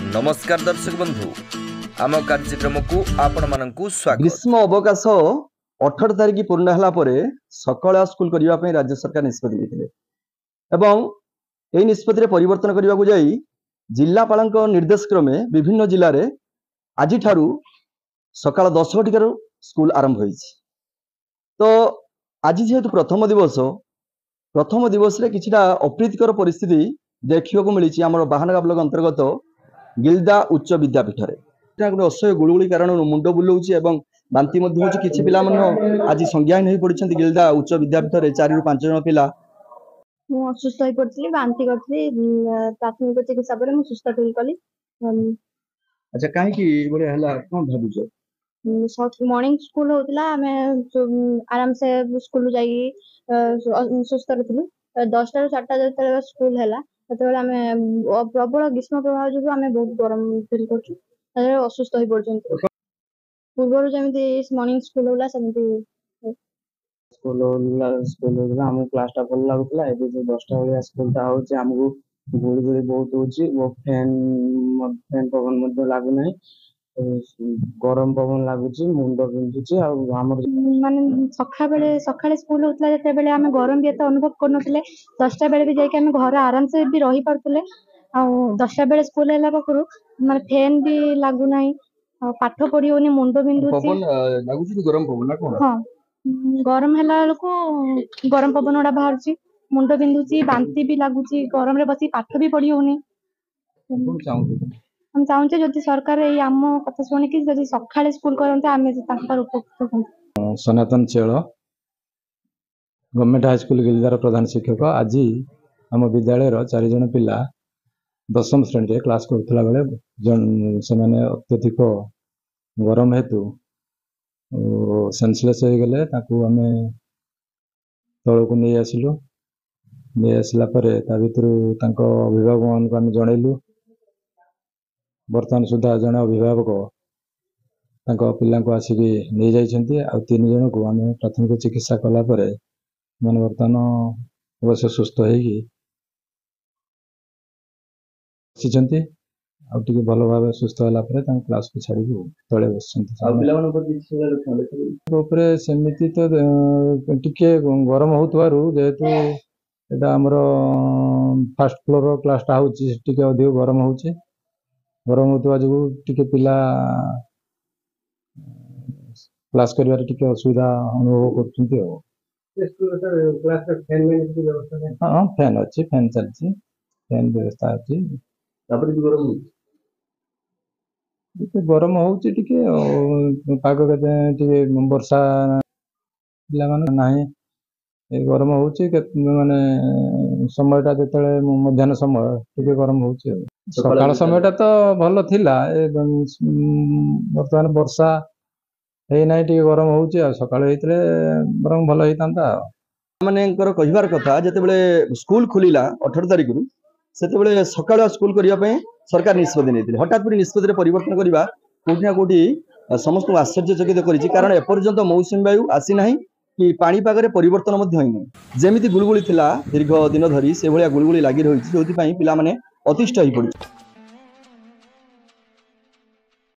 नमस्कार दर्शक बंधु आम कार्यक्रम को आपण मानकु स्वागत। ग्रीष्म अवकाश 18 तारिख पूर्ण होला परे सकाळ स्कूल करिवा पई राज्य सरकार निष्पत्ति लेथिले एवं एई निष्पत्ति रे परिवर्तन करिवा को जाई जिल्लापालक निर्देश क्रमे विभिन्न जिल्ला रे आजि ठारू सकाळ 10 घटिकार स्कूल आरंभ होईछि। तो आज जेहेतु प्रथम दिवस रे किछिटा अप्रीतिकर परिस्थिति देखियो को मिलिछि हमर बाहानगा ब्लॉक अंतर्गत गिल्दा उच्च विद्यापीठ रे गोटे असह्य गुळुगुळी कारण मुंड बुलाऊँ और बांति किसी पिला आज संज्ञान हो पड़ी गिल्दा उच्च विद्यापीठ रे 4 ରୁ 5 जन पिला असुस्थ हो पड़ी बांति करथि प्राथमिक चिकित्सा पर मु सुस्थ फील कली। अच्छा काहे की बड़े हला कोन भाबुछ मॉर्निंग स्कूल होतला हमें आराम से स्कूल जाई सुस्थ रहथिलु 10 ରୁ 4टा जते स्कूल हैला ततबेला हमें प्रबल ग्रीष्म प्रभाव जो हमें बहुत गरम फील करछु असुस्थ हो पड़छन पूर्व जमी मॉर्निंग स्कूल होला सेमती स्कूल हम क्लास टा भल लगुला एबे जो 10टा वाला स्कूल टा होचे हमहु गुड़ी गुड़ी बहुत होची वो फैन पवन मध्ये लागु नै गरम पवन लागुची मुंड बिंदुची आ हमर माने सखाळे स्कूल होतला जते बेले हमें गरम भी एत अनुभव करनथिले 10टा बेले भी जाय के हमें घर आराम से भी रही पड़तले आ 10टा बेले स्कूल हैला पकरू माने फैन भी लागु नै पाठ पढ़ी होनी मुंड बिंदुची पवन लागुची गरम पवन ना कोन हां गरम हैला लोको गरम पवन ओडा बाहरची मुंड बिंदुची बांति भी लागुची गरम रे बसी पाठ भी पढ़ी होनी हम चाहूचे जदि सरकार ए आम कथा सुनि कि जदि सखाळे स्कूल करनते आमे तांकर उपकृत हों। सनातन चेल गवर्नमेंट हाई स्कूल गिलदार प्रधान शिक्षक आज आम विद्यालय 4 जन पिला 10म श्रेणी रे क्लास करथला बेले से माने अत्यधिक गरम हेतु सेंसलेस हो गले ताकू आमे तळको नै आसिला परे ता भितरु तांको अभिभावक मान को आमे जणैलु वर्तमान सुधा जन अभिभावक तांको पिला को आसिकी नै जाइछन्ती आ 3 जन को आमे प्राथमिक चिकित्सा कला परे मन वर्तमान अवश्य सुस्थ हेगी सिचन्ती आ टिके भलो भाबे सुस्थ होला परे तां क्लास को छाडी तळे बसछन्ती आ पिला मन पर किछि रखले ऊपरे सेमिति तो टिके गरम होतवारु जेहेतु एटा हमरो फर्स्ट फ्लोर क्लास टा होची टिके अधिक गरम होची गरम होतवा जो टिके पिला क्लास करिवार टिके असुविधा अनुभव करछन्ती हो स्कूल सर क्लास का फैन में की व्यवस्था है हां फैन अछि फैन चलछि फैन व्यवस्था अछि तापर भी गरम टिके गरम होची टिके पाग के टिके वर्षा पिला माने नाही ए गरम होची माने समयटा जतले मध्याह्न समय टिके गरम होची सकाळ समयटा तो भलो थिला वर्तमान वर्षा हे नाही टिके गरम होची आ सकाळ हेतले बरम भलो हेतांता मानेकर कहिबार कथा जते बेले स्कूल खुलिला 18 तारिख रु सेते बेले सकाळ स्कूल करिया पे सरकार निष्पत्ति नेथिले हठात पुरी निष्पत्ति रे परिवर्तन करिबा कोठी ना कोठी समस्त आश्चर्यचकित करिछि कारण एपर्यंत मौसुमी वायु आसी नाही कि पाणीपाग रे परिवर्तन मध्य होइनी जेमिति गुळगुळी थिला दीर्घ दिन धरी से भलिया गुळगुळी लागि रहिछि जोथि पई पिला माने अतिष्ठ होई पड़ि।